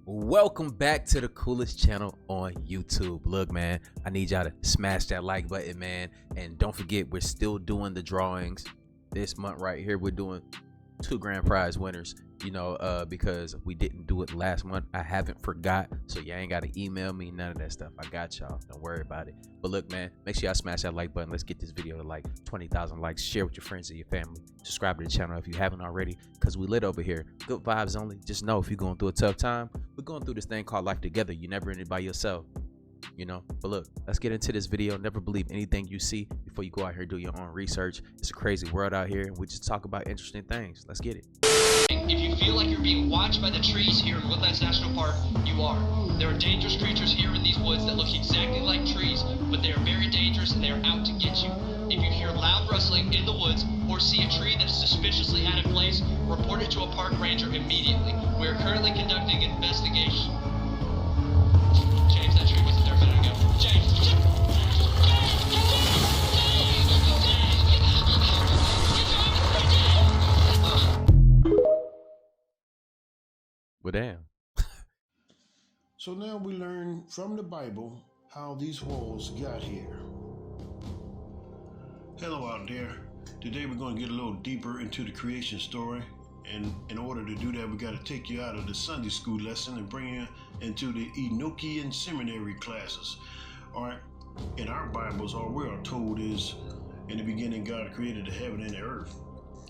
Welcome back to the coolest channel on YouTube. Look, man, I need y'all to smash that like button, man. And don't forget, we're still doing the drawings this month right here. We're doing 2 grand prize winners, because we didn't do it last month. I haven't forgot, so y'all ain't got to email me, none of that stuff. I got y'all, don't worry about it. But look, man, make sure y'all smash that like button. Let's get this video to like 20,000 likes. Share with your friends and your family. Subscribe to the channel if you haven't already, because we lit over here. Good vibes only. Just know if you're going through a tough time, we're going through this thing called life together. You're never in it by yourself. But look, let's get into this video. Never believe anything you see before you go out here and do your own research. It's a crazy world out here, and we just talk about interesting things. Let's get it. If you feel like you're being watched by the trees here in Woodlands National Park, you are. There are dangerous creatures here in these woods that look exactly like trees, but they are very dangerous and they are out to get you. If you hear loud rustling in the woods or see a tree that is suspiciously out of place, report it to a park ranger immediately. We are currently conducting an investigation. James, that tree wasn't there a minute ago. James! Well, damn. So now we learn from the Bible how these walls got here. Hello out there. Today we're going to get a little deeper into the creation story. And in order to do that, we got to take you out of the Sunday school lesson and bring you into the Enochian seminary classes. All right. In our Bibles, all we are told is, in the beginning, God created the heaven and the earth.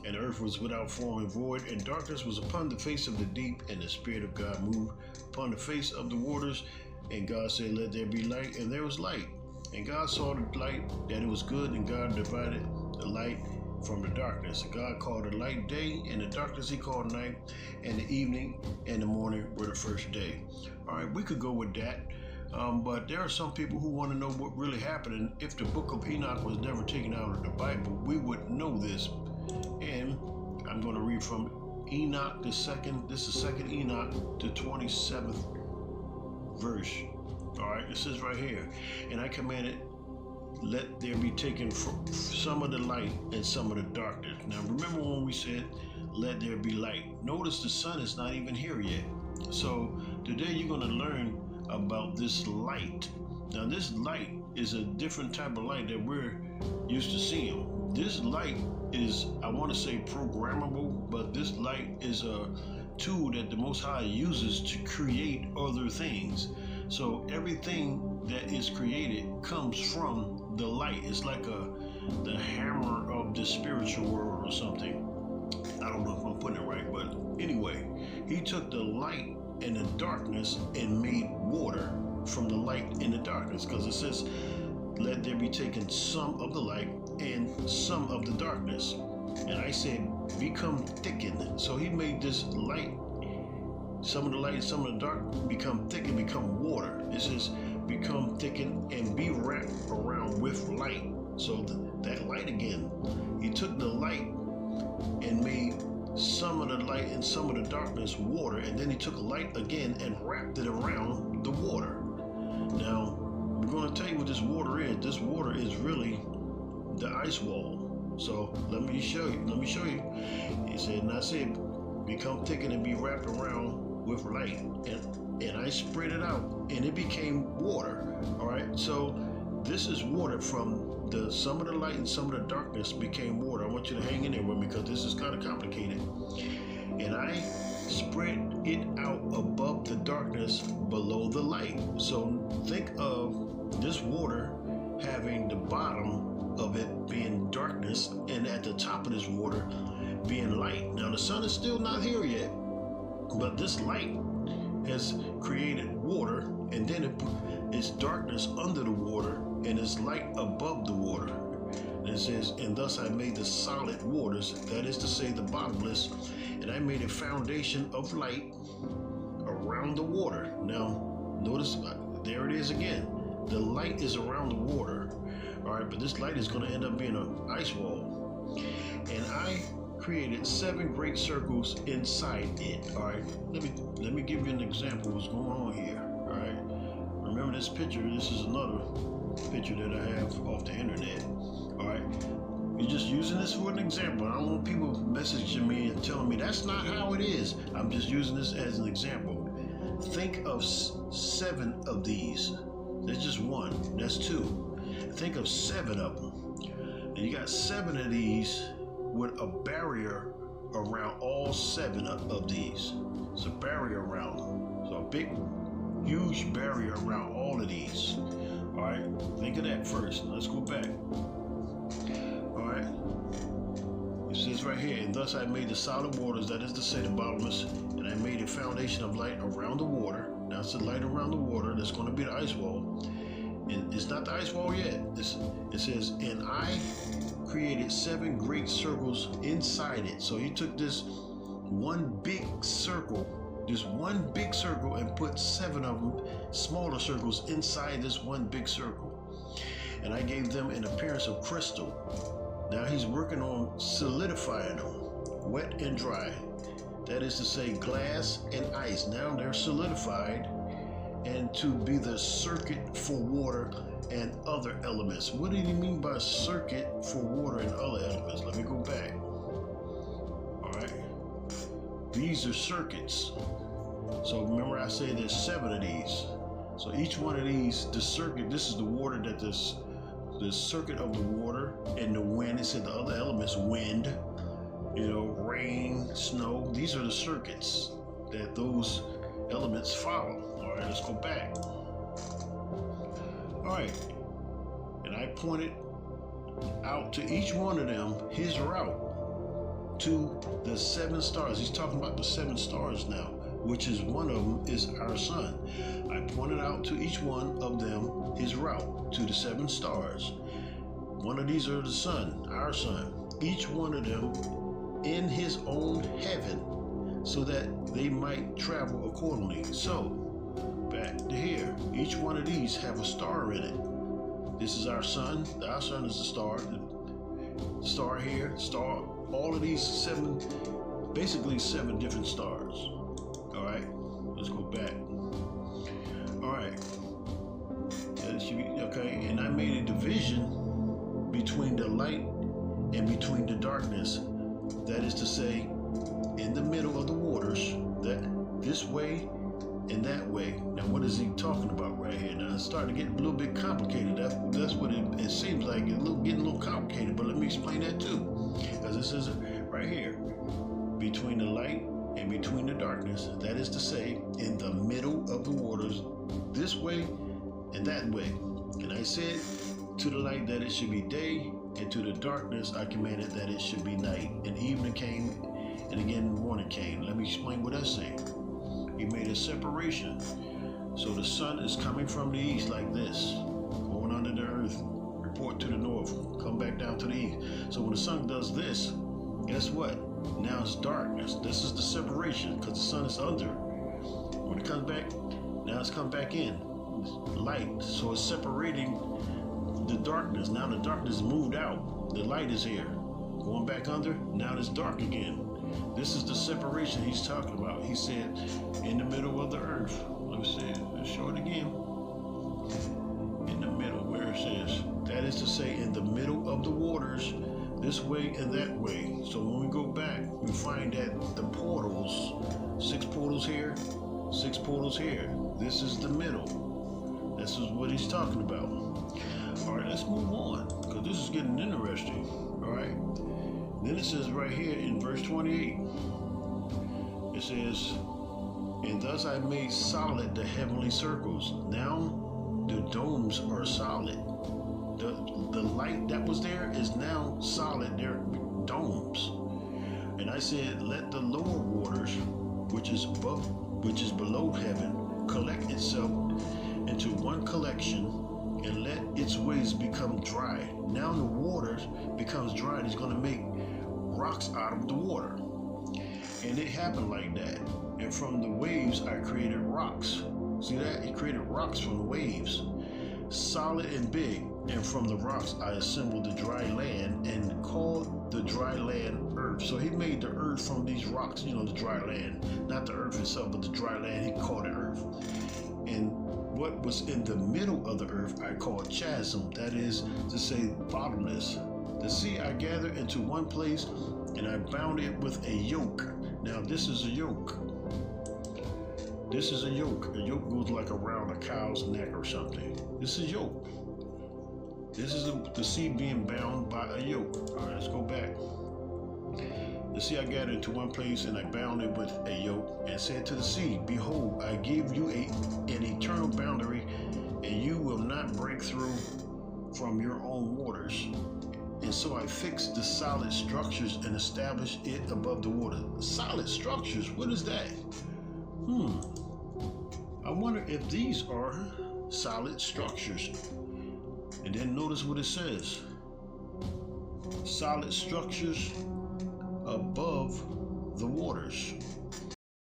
And the earth was without form and void, and darkness was upon the face of the deep, and the Spirit of God moved upon the face of the waters. And God said, let there be light, and there was light. And God saw the light, that it was good, and God divided the light from the darkness. And God called the light day, and the darkness he called night, and the evening and the morning were the first day. All right, we could go with that. But there are some people who want to know what really happened. And if the book of Enoch was never taken out of the Bible, we would know this. And I'm going to read from Enoch, this is second Enoch, the 27th verse. All right, it says right here, and I commanded, let there be taken some of the light and some of the darkness. Now remember when we said, let there be light. Notice the sun is not even here yet. So today you're going to learn about this light. Now this light is a different type of light that we're used to seeing. This light is, I want to say programmable, but this light is a tool that the Most High uses to create other things. So everything that is created comes from the light. It's like the hammer of the spiritual world or something. I don't know if I'm putting it right, but anyway, he took the light and the darkness and made water from the light and the darkness, because it says, let there be taken some of the light and some of the darkness. And I said, become thickened. So he made this light, some of the light and some of the dark, become thick and become water. It says, become thickened and be wrapped around with light. So that light again, he took the light and made some of the light and some of the darkness water. And then he took light again and wrapped it around the water. Now, we're going to tell you what this water is. This water is really the ice wall. So let me show you. He said, and I said, become thickened and be wrapped around with light. And I spread it out and it became water. All right. So this is water from some of the light and some of the darkness became water. I want you to hang in there with me because this is kind of complicated. And I spread it out above the darkness below the light. So think of this water having the bottom of it being darkness and at the top of this water being light. Now the sun is still not here yet, but this light has created water, and then it's darkness under the water and it's light above the water. And it says, and thus I made the solid waters, that is to say the bottomless, and I made a foundation of light around the water. Now notice, there it is again. The light is around the water, all right, but this light is going to end up being an ice wall. And I created 7 great circles inside it. All right, let me give you an example of what's going on here. All right, remember this picture? This is another picture that I have off the internet. All right, you're just using this for an example. I don't want people messaging me and telling me that's not how it is. I'm just using this as an example. think of 7 of these. That's just one. That's 2. Think of 7 of them. And you got 7 of these with a barrier around all 7 of these. It's a barrier around them. So a big, huge barrier around all of these. All right, think of that first. Let's go back. All right. It says right here, and thus I made the solid waters, that is to say the bottomless, and I made a foundation of light around the water. Now it's the light around the water. That's going to be the ice wall. And it's not the ice wall yet. It says, and I created 7 great circles inside it. So he took this one big circle, and put 7 of them, smaller circles, inside this one big circle. And I gave them an appearance of crystal. Now he's working on solidifying them, wet and dry. That is to say, glass and ice. Now they're solidified, and to be the circuit for water and other elements. What did he mean by circuit for water and other elements? Let me go back. All right. These are circuits. So remember I said there's 7 of these. So each one of these, the circuit, this is the water that the circuit of the water and the wind. It said the other elements, wind, rain, snow. These are the circuits that those elements follow. All right, let's go back. All right, and I pointed out to each one of them his route to the 7 stars. He's talking about the 7 stars now, which is one of them is our sun. I pointed out to each one of them his route to the 7 stars. One of these are the sun, our sun. Each one of them in his own heaven, so that they might travel accordingly. So, back to here. Each one of these have a star in it. This is our sun. Our sun is the star. The star here, star. All of these 7, basically 7 different stars. All right, let's go back. All right, that should be okay. And I made a division between the light and between the darkness. That is to say, in the middle of the waters, that this way and that way. Now, what is he talking about right here? Now, it's starting to get a little bit complicated. That's what it seems like. It's getting a little complicated, but let me explain that too. As it says right here, between the light and between the darkness, that is to say, in the middle of the waters, this way and that way. And I said to the light that it should be day, and to the darkness I commanded that it should be night. And evening came, and again morning came. Let me explain what that's saying. He made a separation. So the sun is coming from the east like this, going under the earth, report to the north, come back down to the east. So when the sun does this, guess what? Now it's darkness. This is the separation because the sun is under. When it comes back, now it's come back in. Light. So it's separating the darkness. Now the darkness moved out. The light is here. Going back under, now it's dark again. This is the separation he's talking about. He said, in the middle of the earth. Let me see, let's show it again. In the middle, where it says, that is to say, in the middle of the waters, this way and that way. So when we go back, we find that the portals, 6 portals here, 6 portals here. This is the middle. This is what he's talking about. All right, let's move on, because this is getting interesting. All right. Then it says right here in verse 28, it says, and thus I made solid the heavenly circles. Now the domes are solid. The light that was there is now solid. They're domes. And I said, let the lower waters, which is below heaven, collect itself into one collection, and let its waves become dry. Now the waters becomes dry, and he's going to make rocks out of the water. And it happened like that. And from the waves I created rocks. See that? He created rocks from the waves, solid and big. And from the rocks I assembled the dry land and called the dry land earth. So he made the earth from these rocks, the dry land. Not the earth itself, but the dry land, he called it earth. And what was in the middle of the earth I called chasm. That is to say, bottomless. The sea I gathered into one place, and I bound it with a yoke. Now this is a yoke. This is a yoke. A yoke goes like around a cow's neck or something. This is yoke. This is the sea being bound by a yoke. All right, let's go back. The sea I gathered into one place, and I bound it with a yoke, and said to the sea, Behold, I give you an eternal boundary, and you will not break through from your own waters. And so I fixed the solid structures and established it above the water. Solid structures? What is that? I wonder if these are solid structures. And then notice what it says. Solid structures above the waters.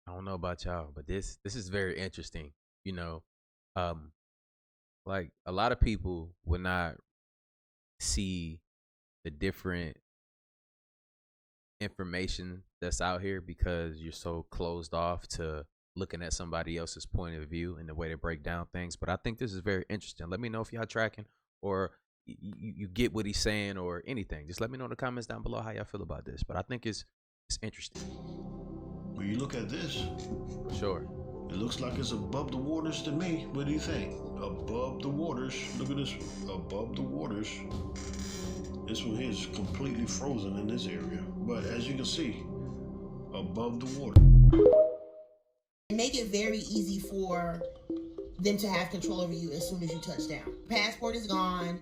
I don't know about y'all, but this is very interesting. You know, like a lot of people would not see the different information that's out here because you're so closed off to looking at somebody else's point of view and the way they break down things. But I think this is very interesting. Let me know if y'all tracking or you get what he's saying or anything. Just let me know in the comments down below how y'all feel about this. But I think it's interesting. When you look at this, For sure. it looks like it's above the waters to me. What do you think? Above the waters. Look at this. Above the waters. This one here is completely frozen in this area. But as you can see, above the water. Make it very easy for them to have control over you as soon as you touch down. Passport is gone.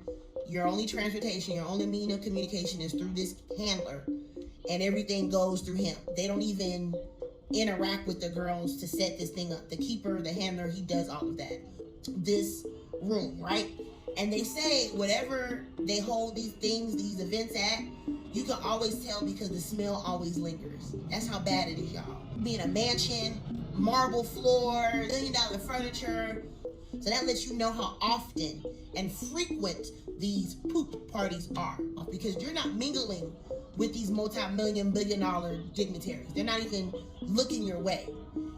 Your only transportation, your only means of communication is through this handler, and everything goes through him. They don't even interact with the girls to set this thing up. The keeper, the handler, he does all of that. This room, right? And they say whatever they hold these things, these events at, you can always tell because the smell always lingers. That's how bad it is, y'all. Being a mansion, marble floor, $1 million furniture. So that lets you know how often and frequent these poop parties are, because you're not mingling with these multi-million, billion-dollar dignitaries. They're not even looking your way.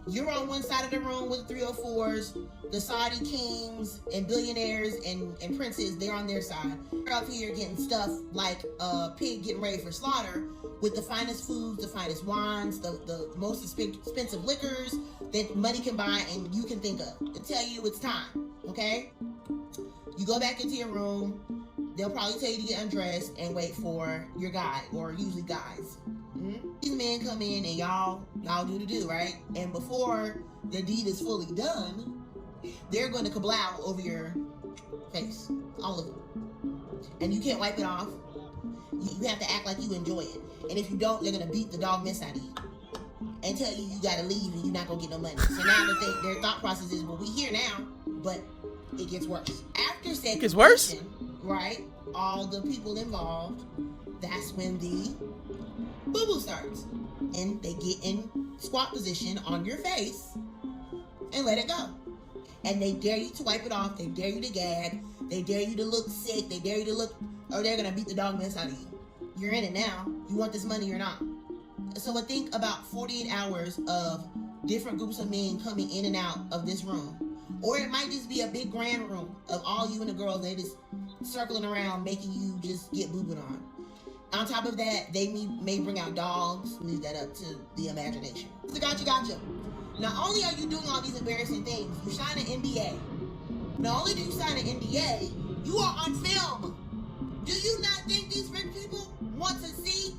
You're on one side of the room with 304s, the Saudi kings and billionaires and princes, they're on their side. You're up here getting stuff like a pig getting ready for slaughter with the finest foods, the finest wines, the most expensive liquors that money can buy and you can think of to tell you it's time, okay? You go back into your room, they'll probably tell you to get undressed and wait for your guy, or usually guys. These men come in and y'all do the do, right? And before the deed is fully done, they're going to kablow over your face, all of them. And you can't wipe it off. You have to act like you enjoy it. And if you don't, they're going to beat the dog mess out of you and tell you you got to leave and you're not going to get no money. So now their thought process is, well, we here now, but it gets worse. After said It gets worse? Right? All the people involved, that's when the boo-boo starts. And they get in squat position on your face and let it go. And they dare you to wipe it off. They dare you to gag. They dare you to look sick. They dare you to look, or they're going to beat the dog mess out of you. You're in it now. You want this money or not? So I think about 48 hours of different groups of men coming in and out of this room. Or it might just be a big grand room of all you and the girls. They just circling around, making you just get boobing on. On top of that, they may bring out dogs. Leave that up to the imagination. So gotcha. Not only are you doing all these embarrassing things, you sign an NDA. Not only do you sign an NDA, you are on film. Do you not think these rich people want to see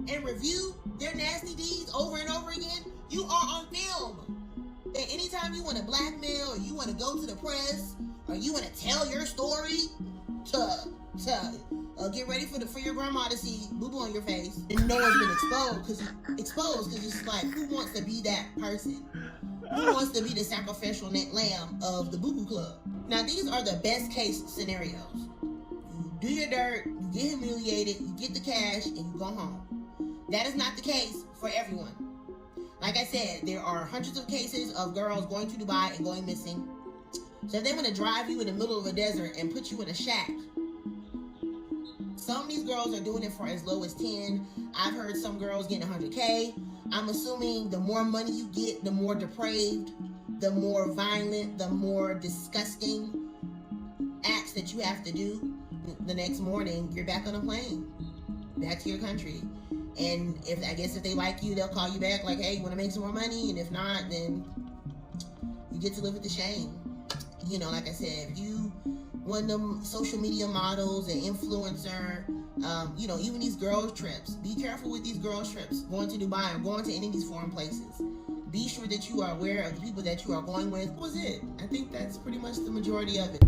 and review their nasty deeds over and over again? You are on film. And anytime you want to blackmail, or you want to go to the press, or you want to tell your story to get ready for your grandma to see boo-boo on your face, and no one's been exposed because it's like, who wants to be that person? Who wants to be the sacrificial lamb of the boo-boo club? Now, these are the best case scenarios. You do your dirt, you get humiliated, you get the cash, and you go home. That is not the case for everyone. Like I said, there are hundreds of cases of girls going to Dubai and going missing. So if they want to drive you in the middle of a desert and put you in a shack, some of these girls are doing it for as low as 10. I've heard some girls getting 100K. I'm assuming the more money you get, the more depraved, the more violent, the more disgusting acts that you have to do. The next morning, you're back on a plane, back to your country. And if they like you, they'll call you back like, hey, you want to make some more money? And if not, then You get to live with the shame. You know, like I said, if you one of them social media models and influencer, you know, even these girls trips, be careful with these girls trips, going to Dubai or going to any of these foreign places. Be sure that you are aware of the people that you are going with. That was it. I think that's pretty much the majority of it.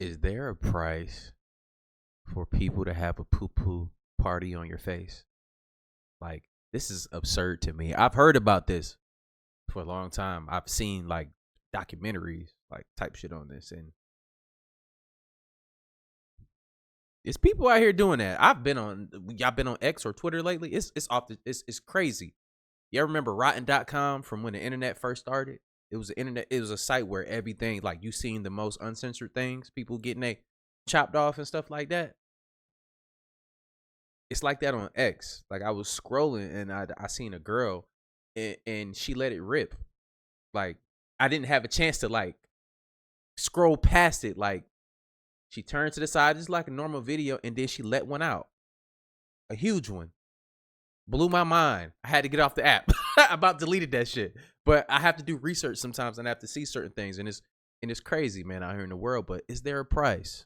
Is there a price for people to have a poo-poo party on your face? Like, this is absurd to me. I've heard about this for a long time. I've seen like documentaries, like type shit on this, and it's people out here doing that. Y'all been on X or Twitter lately? It's crazy. You ever remember Rotten.com from when the internet first started? It was a site where everything, like, you seen the most uncensored things, people getting they chopped off and stuff like that. It's like that on X. Like, I was scrolling and I seen a girl and she let it rip. Like, I didn't have a chance to like scroll past it. Like, she turned to the side just like a normal video and then she let one out. A huge one. Blew my mind. I had to get off the app. I about deleted that shit. But I have to do research sometimes and I have to see certain things. And it's crazy, man, out here in the world. But is there a price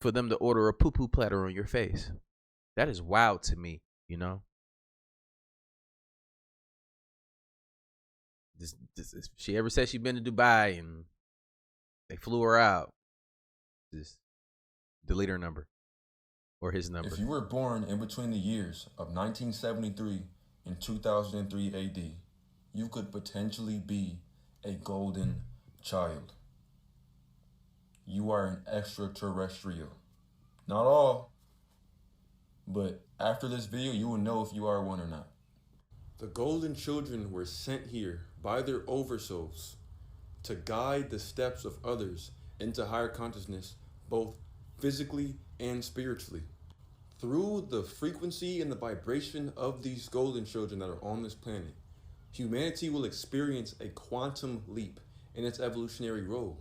for them to order a poo-poo platter on your face? That is wild to me, you know? If she ever said she'd been to Dubai and they flew her out, just delete her number or his number. If you were born in between the years of 1973 and 2003 AD, you could potentially be a golden child. You are an extraterrestrial. Not all, but after this video, you will know if you are one or not. The golden children were sent here by their oversouls to guide the steps of others into higher consciousness, both physically and spiritually. Through the frequency and the vibration of these golden children that are on this planet, humanity will experience a quantum leap in its evolutionary role.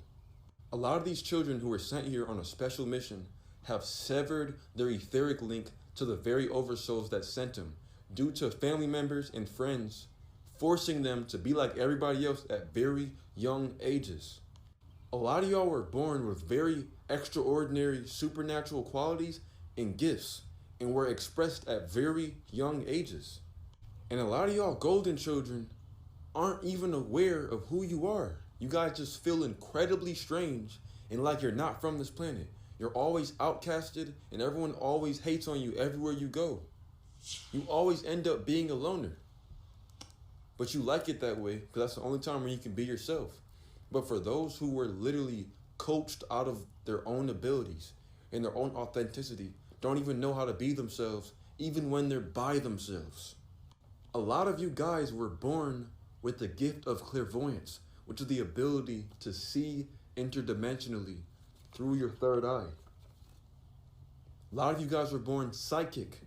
A lot of these children who were sent here on a special mission have severed their etheric link to the very oversouls that sent them due to family members and friends forcing them to be like everybody else at very young ages. A lot of y'all were born with very extraordinary supernatural qualities and gifts and were expressed at very young ages. And a lot of y'all golden children aren't even aware of who you are. You guys just feel incredibly strange and like you're not from this planet. You're always outcasted and everyone always hates on you everywhere you go. You always end up being a loner. But you like it that way because that's the only time where you can be yourself. But for those who were literally coached out of their own abilities and their own authenticity, don't even know how to be themselves, even when they're by themselves. A lot of you guys were born with the gift of clairvoyance, which is the ability to see interdimensionally through your third eye. A lot of you guys were born psychic,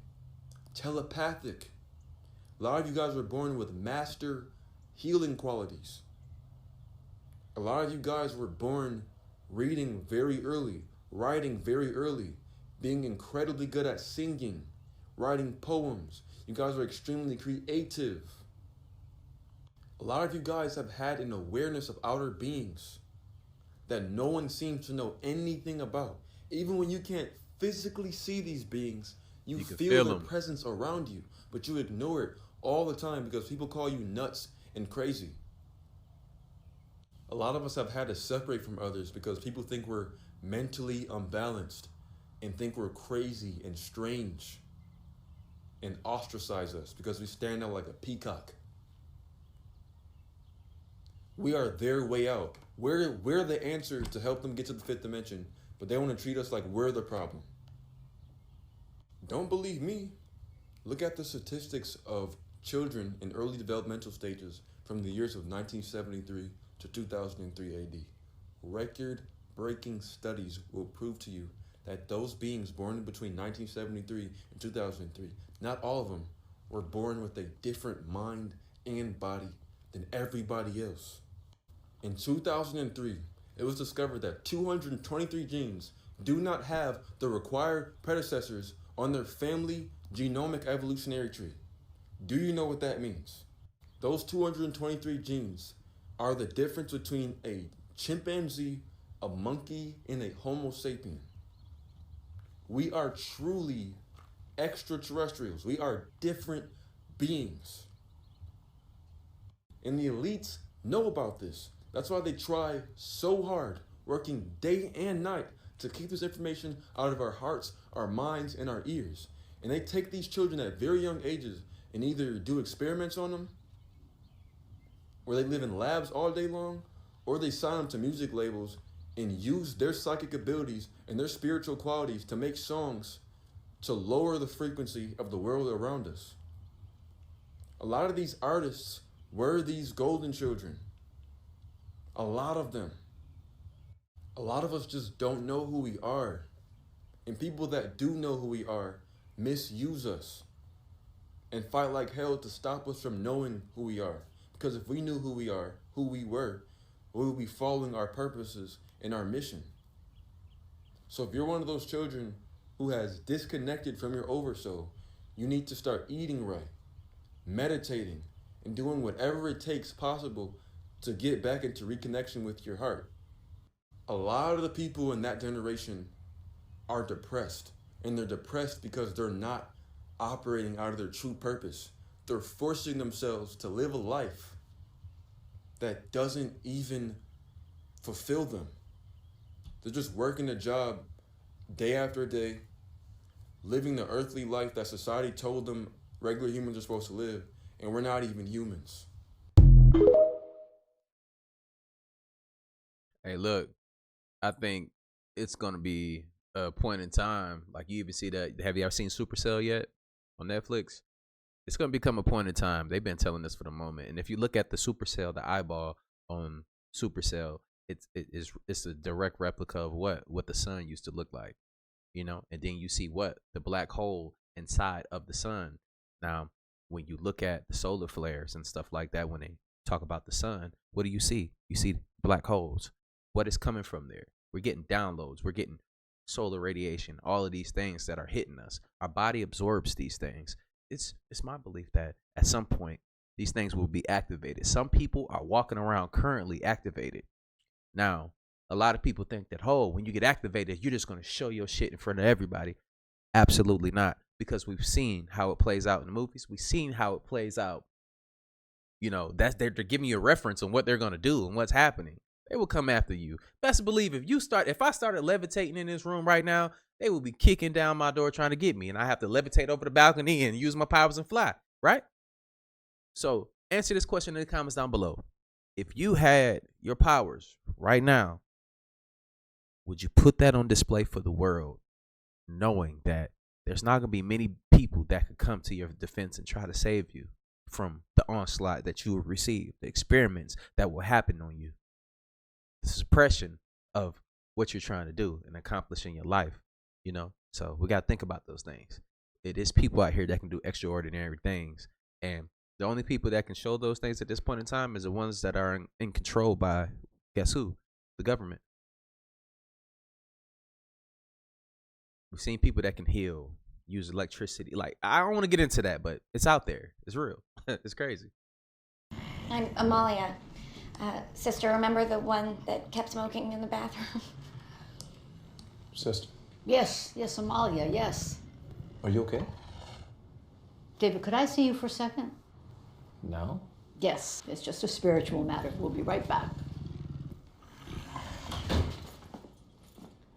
telepathic. A lot of you guys were born with master healing qualities. A lot of you guys were born reading very early, writing very early, being incredibly good at singing, writing poems. You guys are extremely creative. A lot of you guys have had an awareness of outer beings that no one seems to know anything about. Even when you can't physically see these beings, you feel their presence around you, but you ignore it all the time because people call you nuts and crazy. A lot of us have had to separate from others because people think we're mentally unbalanced and think we're crazy and strange and ostracize us because we stand out like a peacock. We are their way out. We're the answer to help them get to the fifth dimension, but they want to treat us like we're the problem. Don't believe me? Look at the statistics of children in early developmental stages from the years of 1973 to 2003 AD. Record-breaking studies will prove to you that those beings born between 1973 and 2003, not all of them, were born with a different mind and body than everybody else. In 2003, it was discovered that 223 genes do not have the required predecessors on their family genomic evolutionary tree. Do you know what that means? Those 223 genes are the difference between a chimpanzee, a monkey, and a Homo sapien. We are truly extraterrestrials. We are different beings. And the elites know about this. That's why they try so hard, working day and night, to keep this information out of our hearts, our minds, and our ears. And they take these children at very young ages and either do experiments on them, where they live in labs all day long, or they sign them to music labels and use their psychic abilities and their spiritual qualities to make songs to lower the frequency of the world around us. A lot of these artists were these golden children. A lot of them. A lot of us just don't know who we are. And people that do know who we are misuse us and fight like hell to stop us from knowing who we are. Because if we knew who we are, who we were, we would be following our purposes and our mission. So if you're one of those children who has disconnected from your oversoul, you need to start eating right, meditating, and doing whatever it takes possible to get back into reconnection with your heart. A lot of the people in that generation are depressed, and they're depressed because they're not operating out of their true purpose. They're forcing themselves to live a life that doesn't even fulfill them. They're just working a job day after day, living the earthly life that society told them regular humans are supposed to live, and we're not even humans. Hey, look, I think it's going to be a point in time. Like, you even see that. Have you ever seen Supercell yet on Netflix? It's going to become a point in time. They've been telling us for the moment. And if you look at the Supercell, the eyeball on Supercell, it's a direct replica of what the sun used to look like, you know? And then you see what? The black hole inside of the sun. Now, when you look at the solar flares and stuff like that, when they talk about the sun, what do you see? You see black holes. What is coming from there? We're getting downloads. We're getting solar radiation, all of these things that are hitting us. Our body absorbs these things. It's my belief that at some point, these things will be activated. Some people are walking around currently activated. Now, a lot of people think that, oh, when you get activated, you're just going to show your shit in front of everybody. Absolutely not. Because we've seen how it plays out in the movies. We've seen how it plays out. You know, they're giving you a reference on what they're going to do and what's happening. They will come after you. Best believe if I started levitating in this room right now, they will be kicking down my door trying to get me. And I have to levitate over the balcony and use my powers and fly. Right? So answer this question in the comments down below. If you had your powers right now, would you put that on display for the world, knowing that there's not going to be many people that could come to your defense and try to save you from the onslaught that you will receive, the experiments that will happen on you, the suppression of what you're trying to do and accomplish in your life, you know? So we got to think about those things. It is people out here that can do extraordinary things. And the only people that can show those things at this point in time is the ones that are in control by, guess who? The government. We've seen people that can heal, use electricity. Like, I don't want to get into that, but it's out there. It's real. It's crazy. I'm Amalia. Sister, remember the one that kept smoking in the bathroom? Sister. Yes, Amalia, yes. Are you okay? David, could I see you for a second? No. Yes, it's just a spiritual matter. We'll be right back.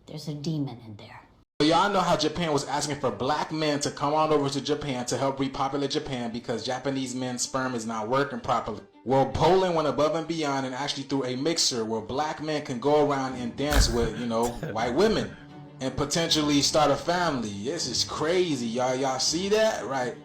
There's a demon in there. Y'all know how Japan was asking for black men to come on over to Japan to help repopulate Japan because Japanese men's sperm is not working properly. Well, Poland went above and beyond and actually threw a mixer where black men can go around and dance with, white women and potentially start a family. This is crazy, y'all. Y'all see that? Right?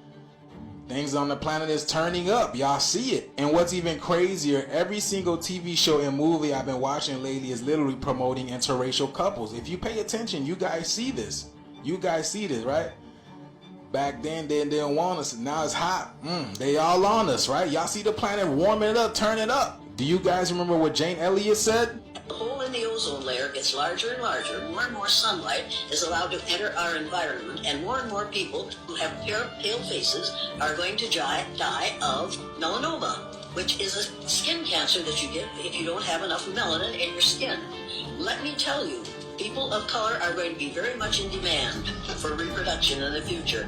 Things on the planet is turning up. Y'all see it. And what's even crazier, every single TV show and movie I've been watching lately is literally promoting interracial couples. If you pay attention, you guys see this. You guys see this, right? Back then, they didn't want us. Now it's hot. They all on us, right? Y'all see the planet warming it up, turning up. Do you guys remember what Jane Elliott said? A hole in the ozone layer gets larger and larger, more and more sunlight is allowed to enter our environment, and more people who have pale faces are going to die of melanoma, which is a skin cancer that you get if you don't have enough melanin in your skin. Let me tell you, people of color are going to be very much in demand for reproduction in the future.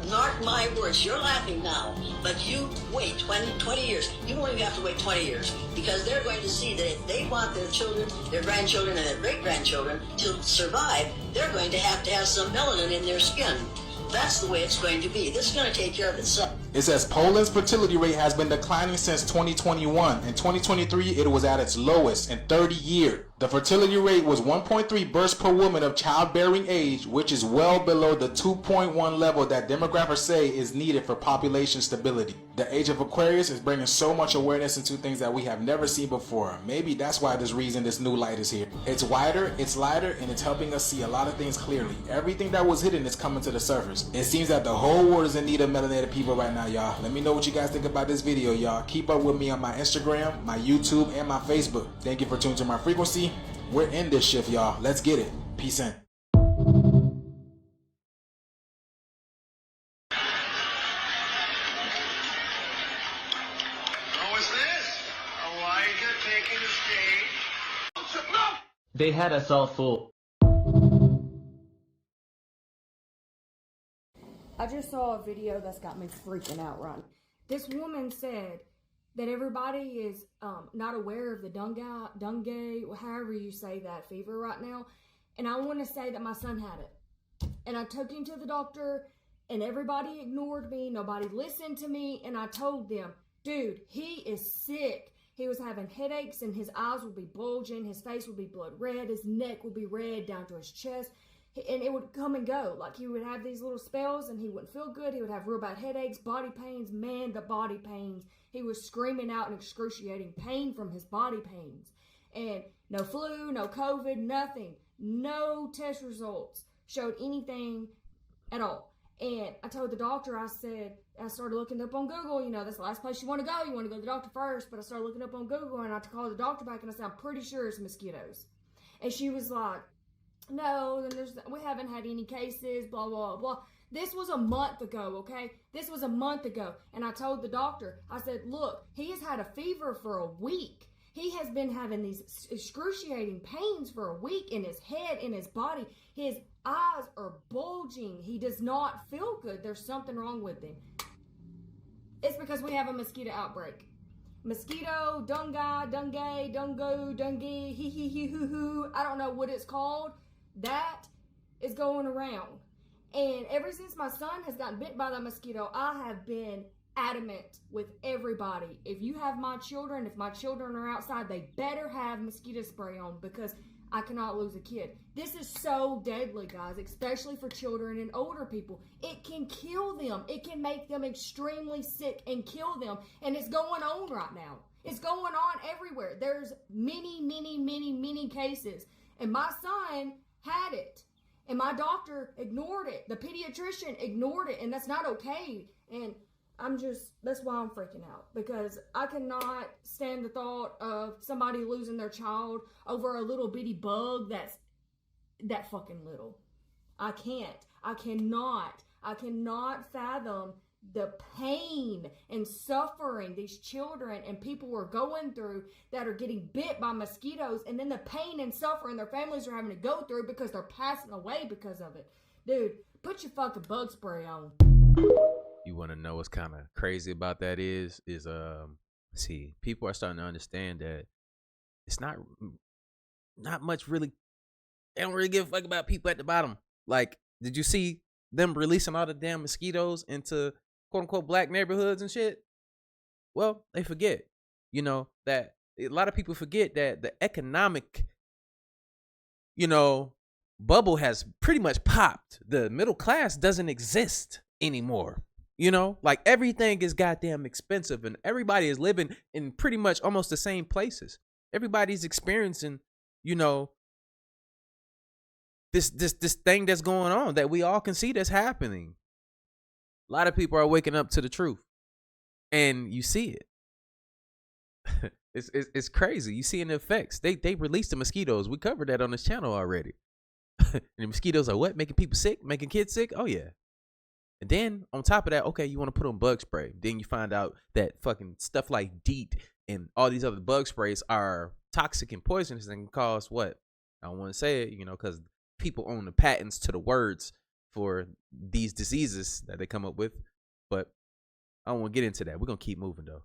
Mark my words, you're laughing now, but you wait 20 years. You won't even have to wait 20 years, because they're going to see that if they want their children, their grandchildren, and their great-grandchildren to survive, they're going to have some melanin in their skin. That's the way it's going to be. This is going to take care of itself. It says Poland's fertility rate has been declining since 2021. In 2023, it was at its lowest in 30 years. The fertility rate was 1.3 births per woman of childbearing age, which is well below the 2.1 level that demographers say is needed for population stability. The age of Aquarius is bringing so much awareness into things that we have never seen before. Maybe that's why there's reason this new light is here. It's wider, it's lighter, and it's helping us see a lot of things clearly. Everything that was hidden is coming to the surface. It seems that the whole world is in need of melanated people right now, y'all. Let me know what you guys think about this video, y'all. Keep up with me on my Instagram, my YouTube, and my Facebook. Thank you for tuning to my frequency. We're in this shift, y'all. Let's get it. Peace in. They had us all fooled. I just saw a video that's got me freaking out, Ron. This woman said that everybody is not aware of the dengue, however you say that, fever right now. And I want to say that my son had it. And I took him to the doctor, and everybody ignored me. Nobody listened to me. And I told them, dude, he is sick. He was having headaches, and his eyes would be bulging. His face would be blood red. His neck would be red down to his chest. And it would come and go. Like, he would have these little spells, and he wouldn't feel good. He would have real bad headaches, body pains. Man, the body pains. He was screaming out in excruciating pain from his body pains. And no flu, no COVID, nothing. No test results showed anything at all. And I told the doctor, I started looking up on Google. You know, that's the last place you want to go. You want to go to the doctor first. But I started looking up on Google, and I called the doctor back, and I said, I'm pretty sure it's mosquitoes. And she was like, no, we haven't had any cases, blah, blah, blah. This was a month ago, okay? This was a month ago. And I told the doctor, I said, look, he has had a fever for a week. He has been having these excruciating pains for a week in his head, in his body. His eyes are bulging. He does not feel good. There's something wrong with him. It's because we have a mosquito outbreak. Mosquito, dungo, he, hoo, I don't know what it's called. That is going around. And ever since my son has gotten bit by the mosquito, I have been adamant with everybody. If you have my children, if my children are outside, they better have mosquito spray on, because I cannot lose a kid. This is so deadly, guys, especially for children and older people. It can kill them. It can make them extremely sick and kill them. And it's going on right now. It's going on everywhere. There's many cases. And my son had it. And my doctor ignored it. The pediatrician ignored it. And that's not okay. And that's why I'm freaking out, because I cannot stand the thought of somebody losing their child over a little bitty bug that's that fucking little. I cannot fathom the pain and suffering these children and people are going through that are getting bit by mosquitoes, and then the pain and suffering their families are having to go through because they're passing away because of it. Dude, put your fucking bug spray on. You want to know what's kind of crazy about that is see, people are starting to understand that it's not much really. They don't really give a fuck about people at the bottom. Like, did you see them releasing all the damn mosquitoes into quote unquote black neighborhoods and shit? Well, they forget, that a lot of people forget that the economic, bubble has pretty much popped. The middle class doesn't exist anymore. Like, everything is goddamn expensive, and everybody is living in pretty much almost the same places. Everybody's experiencing, this thing that's going on that we all can see that's happening. A lot of people are waking up to the truth, and you see it. It's crazy. You seeing the effects. They released the mosquitoes. We covered that on this channel already. And the mosquitoes are what? Making people sick? Making kids sick? Oh yeah. And then on top of that, okay, you want to put on bug spray. Then you find out that fucking stuff like DEET and all these other bug sprays are toxic and poisonous and can cause what? I don't want to say it, because people own the patents to the words for these diseases that they come up with. But I don't want to get into that. We're going to keep moving though.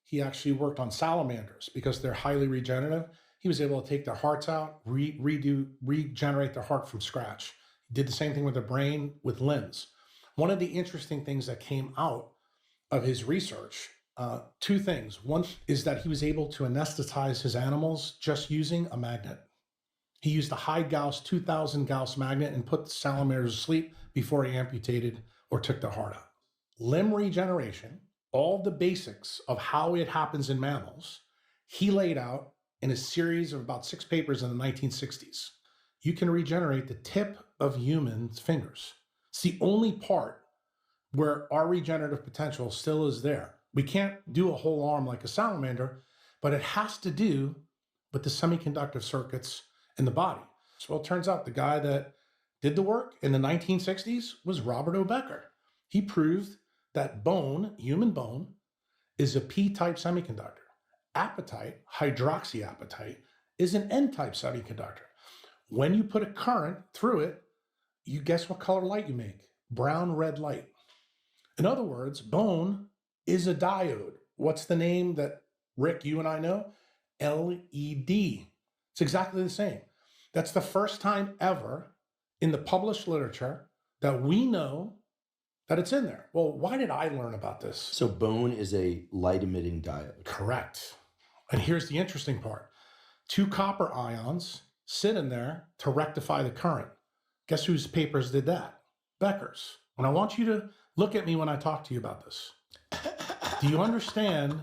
He actually worked on salamanders because they're highly regenerative. He was able to take their hearts out, regenerate their heart from scratch. He did the same thing with the brain, with limbs. One of the interesting things that came out of his research, two things. One is that he was able to anesthetize his animals just using a magnet. He used a high Gauss, 2000 Gauss magnet and put the salamanders to sleep before he amputated or took their heart out. Limb regeneration, all the basics of how it happens in mammals, he laid out in a series of about 6 papers in the 1960s. You can regenerate the tip of humans' fingers. It's the only part where our regenerative potential still is there. We can't do a whole arm like a salamander, but it has to do with the semiconductive circuits in the body. So it turns out the guy that did the work in the 1960s was Robert O. Becker. He proved that bone, human bone, is a p-type semiconductor. Apatite, hydroxyapatite, is an n-type semiconductor. When you put a current through it, you guess what color light you make? Brown, red light. In other words, bone is a diode. What's the name that Rick, you and I know? LED. It's exactly the same. That's the first time ever in the published literature that we know that it's in there. Well, why did I learn about this? So bone is a light-emitting diode. Correct. And here's the interesting part. 2 copper ions sit in there to rectify the current. Guess whose papers did that? Becker's. And I want you to look at me when I talk to you about this. Do you understand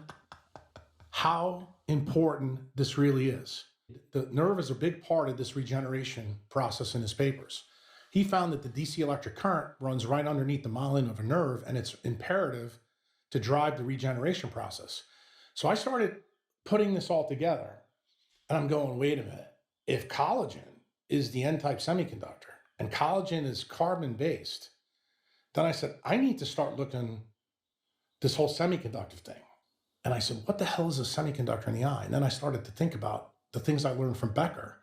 how important this really is? The nerve is a big part of this regeneration process in his papers. He found that the DC electric current runs right underneath the myelin of a nerve, and it's imperative to drive the regeneration process. So I started putting this all together, and I'm going, wait a minute. If collagen is the N-type semiconductor, and collagen is carbon-based, then I said, I need to start looking this whole semiconductor thing. And I said, what the hell is a semiconductor in the eye? And then I started to think about the things I learned from Becker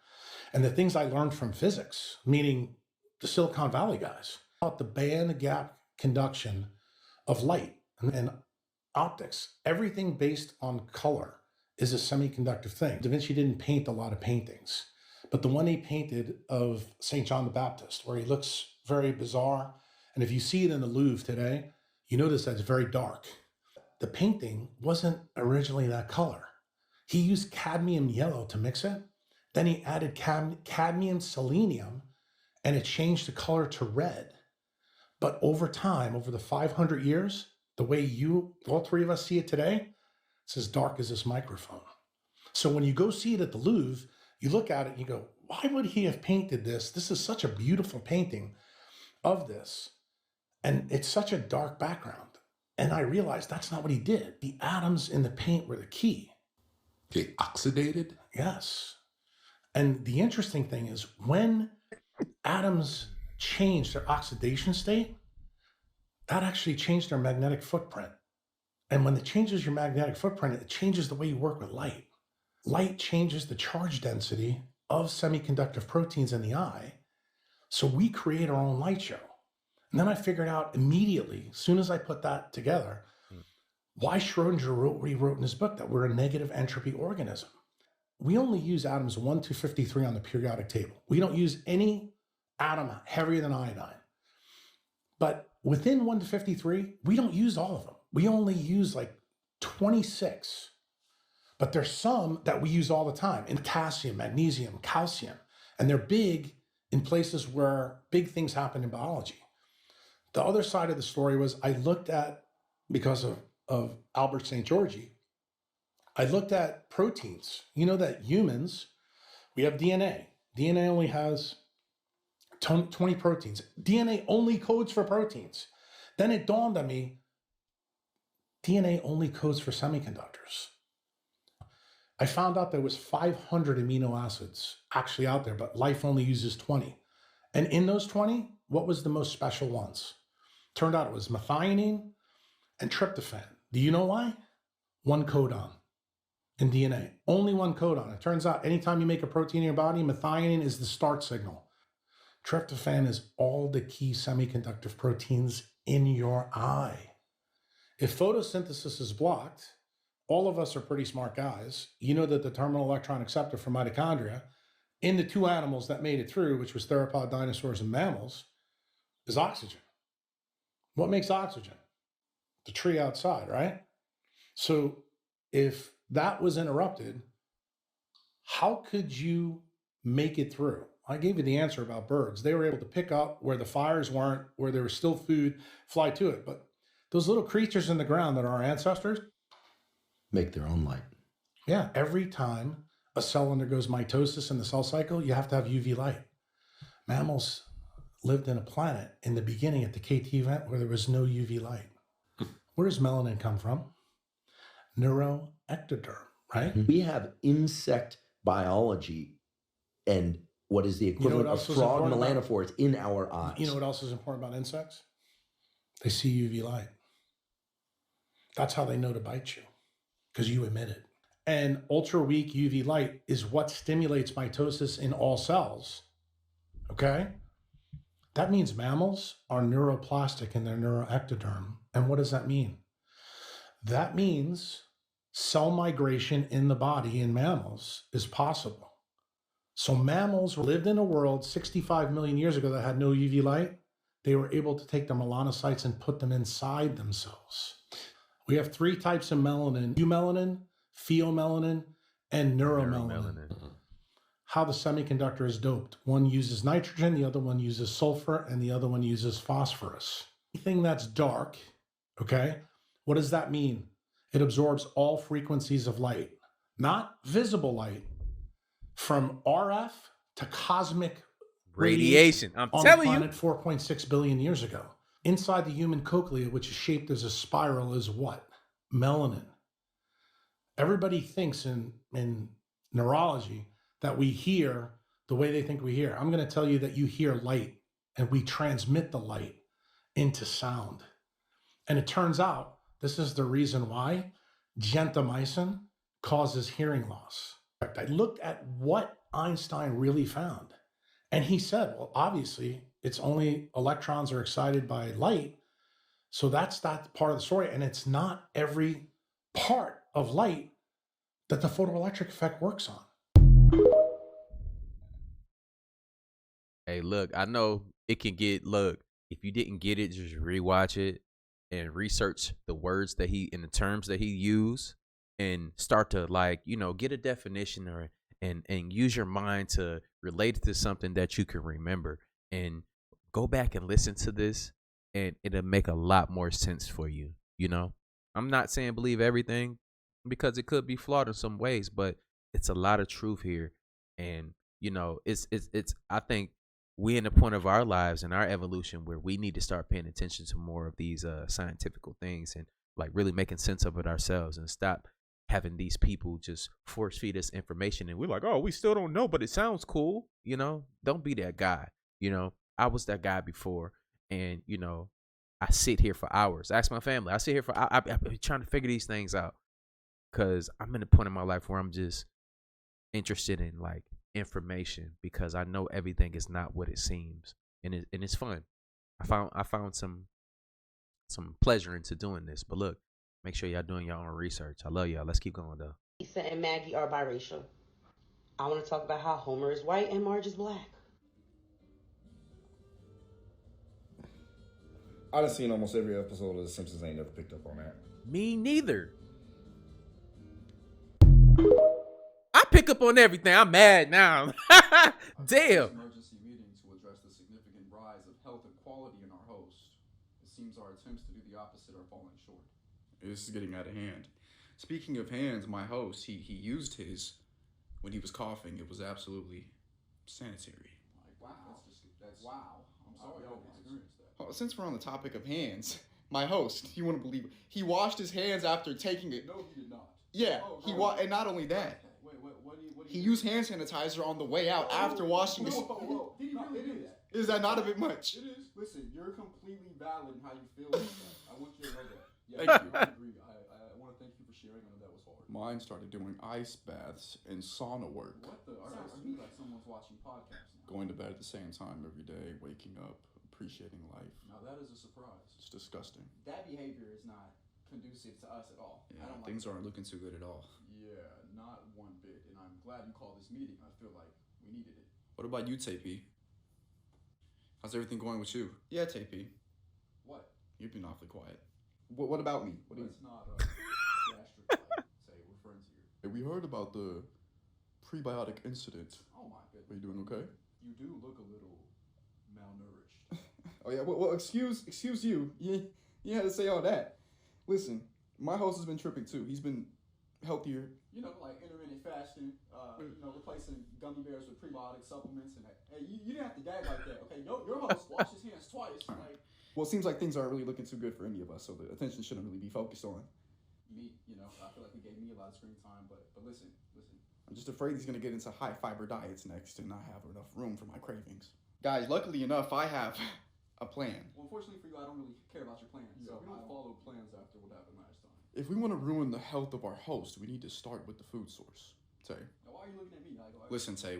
and the things I learned from physics, meaning the Silicon Valley guys, about the band gap conduction of light and optics. Everything based on color is a semiconductive thing. Da Vinci didn't paint a lot of paintings, but the one he painted of St. John the Baptist, where he looks very bizarre, and if you see it in the Louvre today, you notice that it's very dark. The painting wasn't originally that color. He used cadmium yellow to mix it. Then he added cadmium selenium, and it changed the color to red. But over time, over the 500 years, the way all 3 of us see it today, it's as dark as this microphone. So when you go see it at the Louvre, you look at it and you go, why would he have painted this? This is such a beautiful painting of this. And it's such a dark background. And I realized that's not what he did. The atoms in the paint were the key. They oxidated? Yes. And the interesting thing is when atoms change their oxidation state, that actually changed their magnetic footprint. And when it changes your magnetic footprint, it changes the way you work with light. Light changes the charge density of semiconductive proteins in the eye. So we create our own light show. And then I figured out immediately, as soon as I put that together, why Schrodinger rewrote in his book that we're a negative entropy organism. We only use atoms 1 to 53 on the periodic table. We don't use any atom heavier than iodine. But within 1 to 53, we don't use all of them. We only use like 26. But there's some that we use all the time, in potassium, magnesium, calcium. And they're big in places where big things happen in biology. The other side of the story was I looked at, because of Albert St. Georgi, I looked at proteins. You know that humans, we have DNA. DNA only has 20 proteins. DNA only codes for proteins. Then it dawned on me, DNA only codes for semiconductors. I found out there was 500 amino acids actually out there, but life only uses 20. And in those 20, what was the most special ones? Turned out it was methionine and tryptophan. Do you know why? One codon in DNA. Only one codon. It turns out anytime you make a protein in your body, methionine is the start signal. Tryptophan is all the key semiconductor proteins in your eye. If photosynthesis is blocked, all of us are pretty smart guys. You know that the terminal electron acceptor for mitochondria in the two animals that made it through, which was theropod dinosaurs and mammals, is oxygen. What makes oxygen? The tree outside, right? So if that was interrupted, how could you make it through? I gave you the answer about birds. They were able to pick up where the fires weren't, where there was still food, fly to it. But those little creatures in the ground that are our ancestors make their own light. Yeah, every time a cell undergoes mitosis in the cell cycle, you have to have UV light. Mammals lived in a planet in the beginning at the KT event where there was no UV light. Where does melanin come from? Neuroectoderm, right? We have insect biology and what is the equivalent of frog melanophores in our eyes. You know what else is important about insects? They see UV light. That's how they know to bite you, because you emit it. And ultra weak UV light is what stimulates mitosis in all cells. Okay? That means mammals are neuroplastic in their neuroectoderm. And what does that mean? That means cell migration in the body in mammals is possible. So mammals lived in a world 65 million years ago that had no UV light. They were able to take their melanocytes and put them inside themselves. We have three types of melanin: eumelanin, pheomelanin, and neuromelanin. How the semiconductor is doped. One uses nitrogen, the other one uses sulfur, and the other one uses phosphorus. Anything that's dark, okay, what does that mean? It absorbs all frequencies of light, not visible light, from RF to cosmic radiation. I'm on telling the you. planet 4.6 billion years ago. Inside the human cochlea, which is shaped as a spiral, is what? Melanin. Everybody thinks in neurology that we hear the way they think we hear. I'm going to tell you that you hear light, and we transmit the light into sound. And it turns out this is the reason why gentamicin causes hearing loss. I looked at what Einstein really found, and he said, well, obviously, it's only electrons are excited by light, so that's that part of the story, and it's not every part of light that the photoelectric effect works on. Hey, look, I know it can get, look, if you didn't get it, just rewatch it and research the words that he, and the terms that he used, and start to, like, you know, get a definition or and use your mind to relate it to something that you can remember, and go back and listen to this, and it'll make a lot more sense for you. You know, I'm not saying believe everything, because it could be flawed in some ways, but it's a lot of truth here. And, you know, it's I think we in the point of our lives and our evolution where we need to start paying attention to more of these scientific things, and like really making sense of it ourselves, and stop having these people just force feed us information and we're like, oh, we still don't know, but it sounds cool. You know, don't be that guy. You know, I was that guy before, and, you know, I sit here for hours. Ask my family. I sit here for I've been trying to figure these things out, because I'm in a point in my life where I'm just interested in like information, because I know everything is not what it seems, and it's fun. I found some pleasure into doing this. But look, make sure y'all doing your own research. I love y'all. Let's keep going though. Lisa and Maggie are biracial. I want to talk about how Homer is white and Marge is black. I done seen almost every episode of The Simpsons. Ain't never picked up on that. Me neither. I pick up on everything. I'm mad now. Damn. Emergency meeting to address the significant rise of health equality in our host. It seems our attempts to do the opposite are falling short. This is getting out of hand. Speaking of hands, my host, he used his when he was coughing. It was absolutely sanitary. Wow. That's wow. I'm sorry I experienced that. Since we're on the topic of hands, My host, you wouldn't believe it. He washed his hands after taking it. No, he did not. Yeah, and not only that, he used hand sanitizer on the way out after washing his. Whoa. Did he really do that? Is that not a bit much? It is. Listen, you're completely valid in how you feel about that. I want you to know that. Yeah, Thank you. I agree. I want to thank you for sharing. I know that was hard. Mine started doing ice baths and sauna work. What the? Sounds to me like someone's watching podcasts now. Going to bed at the same time every day, waking up, appreciating life. Now that is a surprise. It's disgusting. That behavior is not conducive to us at all. Yeah, things aren't looking too good at all. Yeah, not one bit. And I'm glad you called this meeting. I feel like we needed it. What about you, TP? How's everything going with you? Yeah, TP. What? You've been awfully quiet. What about me? What do Let's not gastric say we're friends here. Hey, we heard about the prebiotic incident. Oh my goodness. Are you doing okay? You do look a little malnourished. Oh yeah. Well, excuse you. You had to say all that. Listen, my host has been tripping too. He's been healthier. You know, like intermittent fasting. Replacing gummy bears with prebiotic supplements, and hey, you didn't have to gag like that, okay? Your host washed his hands twice. Like, well, it seems like things aren't really looking too good for any of us, so the attention shouldn't really be focused on me. I feel like he gave me a lot of screen time, but listen. I'm just afraid he's gonna get into high fiber diets next and not have enough room for my cravings. Guys, luckily enough, I have a plan. Well, unfortunately for you, I don't really care about your plans. Yeah, so we don't follow plans after what happened last time. If we want to ruin the health of our host, we need to start with the food source. Tay. Now, why are you looking at me? Listen, Tay,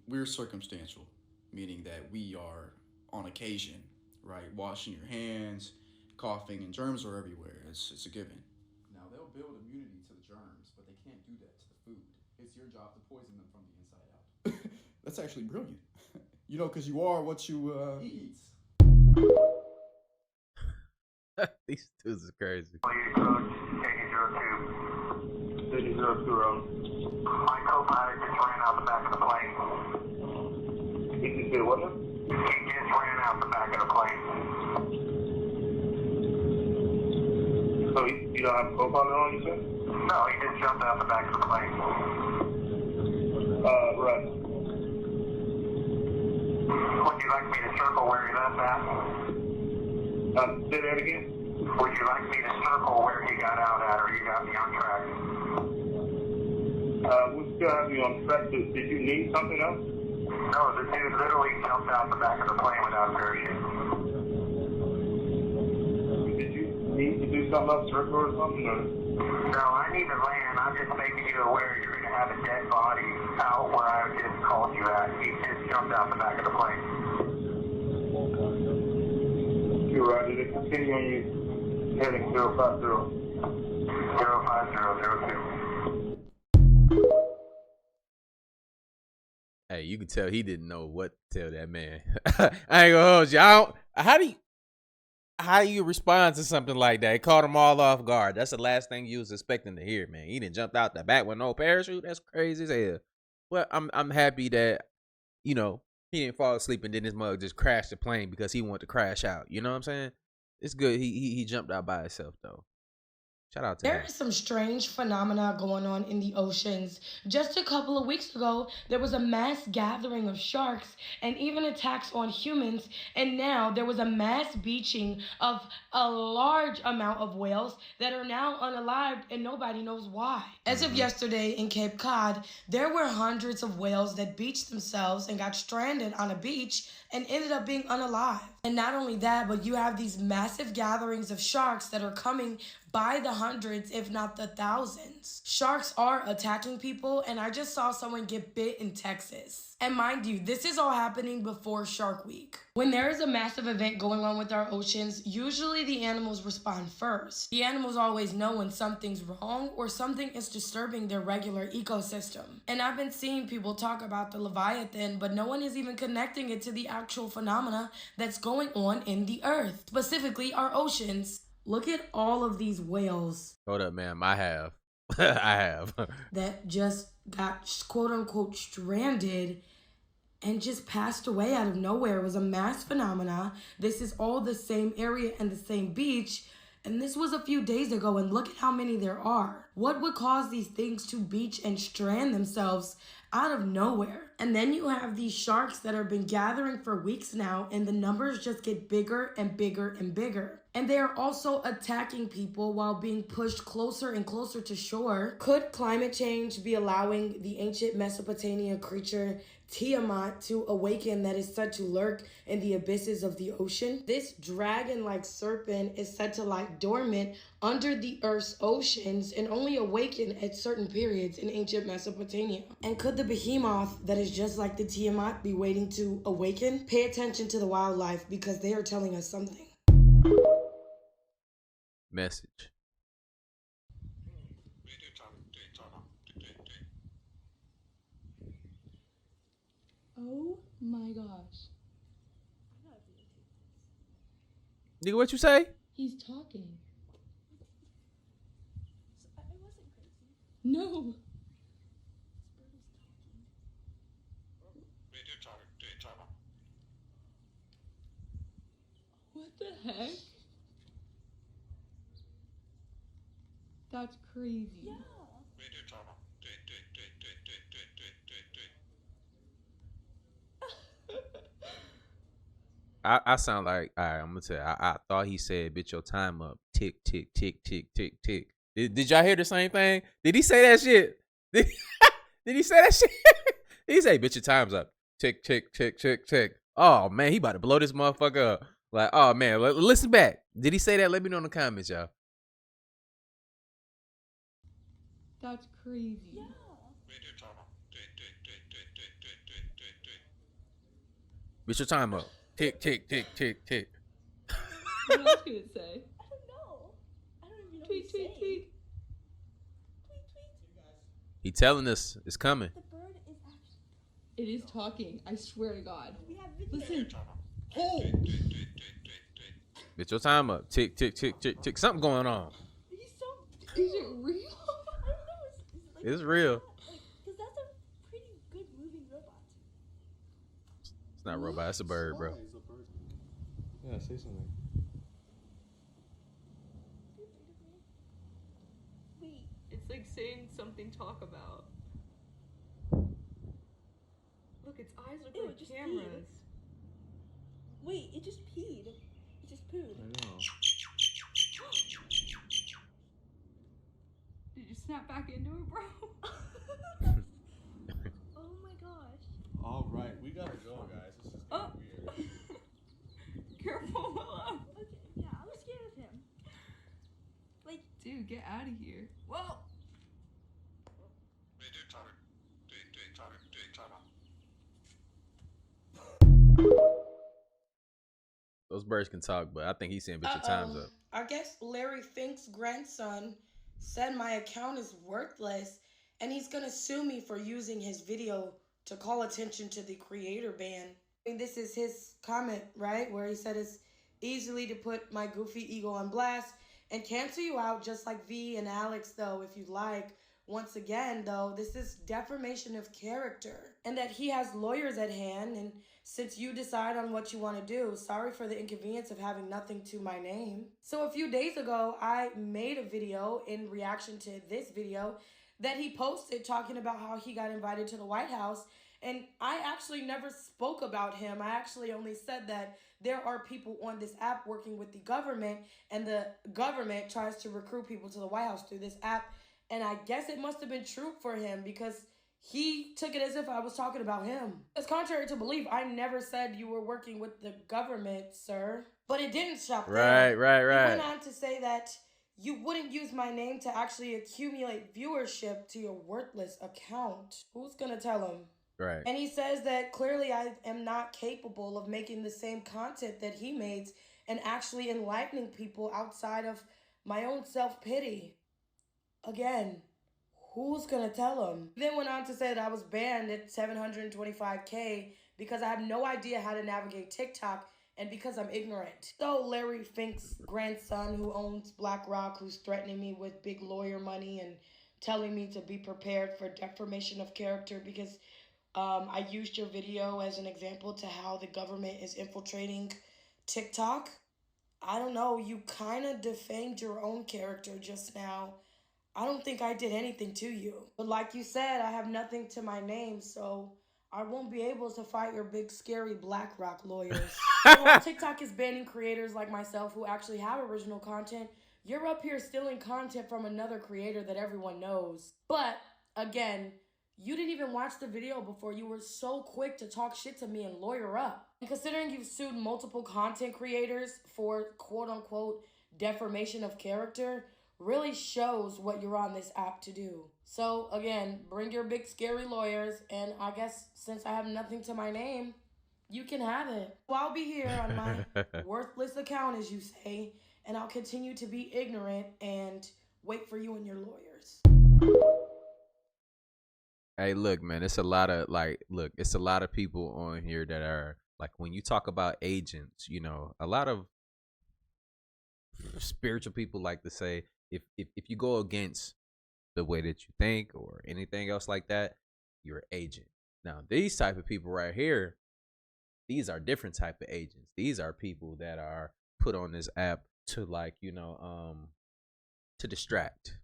we're circumstantial, meaning that we are on occasion, right? Washing your hands, coughing, and germs are everywhere. It's a given. Now, they'll build immunity to the germs, but they can't do that to the food. It's your job to poison them from the inside out. That's actually brilliant. Because you are what you He eats. These dudes is crazy. My co-pilot just ran out the back of the plane. He just did what? He just ran out the back of the plane. So you don't have a co-pilot on, you said? No, he just jumped out the back of the plane. Right. Would you like me to circle where he left at? Say that again? Would you like me to circle where he got out at, or you got me on track? We still have you on track. Did you need something else? No, the dude literally jumped out the back of the plane without a parachute. Did you need to do something else, circle or something? Or? No, I need to land. I'm just making you aware you're going to have a dead body out where I just called you at. He just jumped out the back of the plane. You're right. Did it continue on you heading 050? 05002. Hey, you can tell he didn't know what to tell that man. I ain't gonna hold you. How do you respond to something like that? It caught him all off guard. That's the last thing you was expecting to hear, man. He didn't jump out the back with no parachute. That's crazy as hell. Well, I'm happy that, he didn't fall asleep and then his mug just crashed the plane because he wanted to crash out. You know what I'm saying? It's good. He jumped out by himself though. Shout out to There him. is some strange phenomena going on in the oceans. Just a couple of weeks ago, there was a mass gathering of sharks and even attacks on humans. And now there was a mass beaching of a large amount of whales that are now unalived and nobody knows why. As of yesterday in Cape Cod, there were hundreds of whales that beached themselves and got stranded on a beach and ended up being unalive. And not only that, but you have these massive gatherings of sharks that are coming by the hundreds, if not the thousands. Sharks are attacking people, and I just saw someone get bit in Texas. And mind you, this is all happening before Shark Week. When there is a massive event going on with our oceans, usually the animals respond first. The animals always know when something's wrong or something is disturbing their regular ecosystem. And I've been seeing people talk about the Leviathan, but no one is even connecting it to the actual phenomena that's going on in the earth, specifically our oceans. Look at all of these whales. Hold up, ma'am. I have. I have. That just got quote unquote stranded and just passed away out of nowhere. It was a mass phenomena. This is all the same area and the same beach. And this was a few days ago, and look at how many there are. What would cause these things to beach and strand themselves out of nowhere? And then you have these sharks that have been gathering for weeks now, and the numbers just get bigger and bigger and bigger. And they are also attacking people while being pushed closer and closer to shore. Could climate change be allowing the ancient Mesopotamian creature Tiamat to awaken that is said to lurk in the abysses of the ocean? This dragon-like serpent is said to lie dormant under the Earth's oceans and only awaken at certain periods in ancient Mesopotamia. And could the behemoth that is just like the Tiamat be waiting to awaken? Pay attention to the wildlife because they are telling us something. Message. Oh my gosh. Nigga, what you say? He's talking. I wasn't crazy. No. What the heck? That's crazy. Yeah. I sound like, all right, I'm gonna tell you, I thought he said, bitch, your time up. Tick, tick, tick, tick, tick, tick. Did y'all hear the same thing? Did he say that shit? Did he say that shit? Did he say, bitch, your time's up. Tick, tick, tick, tick, tick. Oh, man, he about to blow this motherfucker up. Like, oh, man, listen back. Did he say that? Let me know in the comments, y'all. That's crazy. Yeah. Bitch, your time up. Tick, tick, tick, tick, tick. What else could it say? I don't know. I don't even know Tweet, what tweet, he's tweet. He telling us it's coming. The bird is actually... It is talking. I swear to God. We have video. Listen. Oh. Bitch, your time up. Tick, tick, tick, tick, tick. Something going on. Is it real? I don't know. It's real. Because that's a pretty good moving robot. It's not a robot. It's a bird, bro. Yeah, say something. Wait. It's like saying something talk about. Look, its eyes look like just cameras. Peed. Wait, it just peed. It just pooed. I know. Did you snap back into it, bro? Oh my gosh. All right, we gotta go, guys. This is getting weird. Careful, Willow. Okay, yeah, I'm scared of him. Like, dude, get out of here. Whoa. Those birds can talk, but I think he's saying, bitch, your time's up. I guess Larry Fink's grandson said my account is worthless and he's gonna sue me for using his video to call attention to the creator ban. And this is his comment, right? Where he said it's easily to put my goofy ego on blast and cancel you out just like V and Alex, though, if you'd like. Once again, though, this is defamation of character and that he has lawyers at hand. And since you decide on what you want to do, sorry for the inconvenience of having nothing to my name. So a few days ago, I made a video in reaction to this video that he posted talking about how he got invited to the White House. And I actually never spoke about him. I actually only said that there are people on this app working with the government and the government tries to recruit people to the White House through this app. And I guess it must have been true for him because he took it as if I was talking about him. It's contrary to belief. I never said you were working with the government, sir. But it didn't stop there. Right. He went on to say that you wouldn't use my name to actually accumulate viewership to your worthless account. Who's gonna tell him? Right. And he says that clearly I am not capable of making the same content that he made and actually enlightening people outside of my own self-pity. Again, who's gonna tell him? He then went on to say that I was banned at 725K because I have no idea how to navigate TikTok and because I'm ignorant. So Larry Fink's grandson, who owns BlackRock, who's threatening me with big lawyer money and telling me to be prepared for defamation of character because I used your video as an example to how the government is infiltrating TikTok. I don't know, you kind of defamed your own character just now. I don't think I did anything to you. But like you said, I have nothing to my name, so I won't be able to fight your big scary BlackRock lawyers. So while TikTok is banning creators like myself who actually have original content, you're up here stealing content from another creator that everyone knows. But again, you didn't even watch the video before you were so quick to talk shit to me and lawyer up. And considering you've sued multiple content creators for quote unquote defamation of character, really shows what you're on this app to do. So again, bring your big scary lawyers, and I guess since I have nothing to my name, you can have it. So I'll be here on my worthless account, as you say, and I'll continue to be ignorant and wait for you and your lawyers. Hey, look, man, it's a lot of it's a lot of people on here that are like, when you talk about agents, you know, a lot of spiritual people like to say, if you go against the way that you think or anything else like that, you're an agent. Now, these type of people right here, these are different type of agents. These are people that are put on this app to, like, you know, to distract.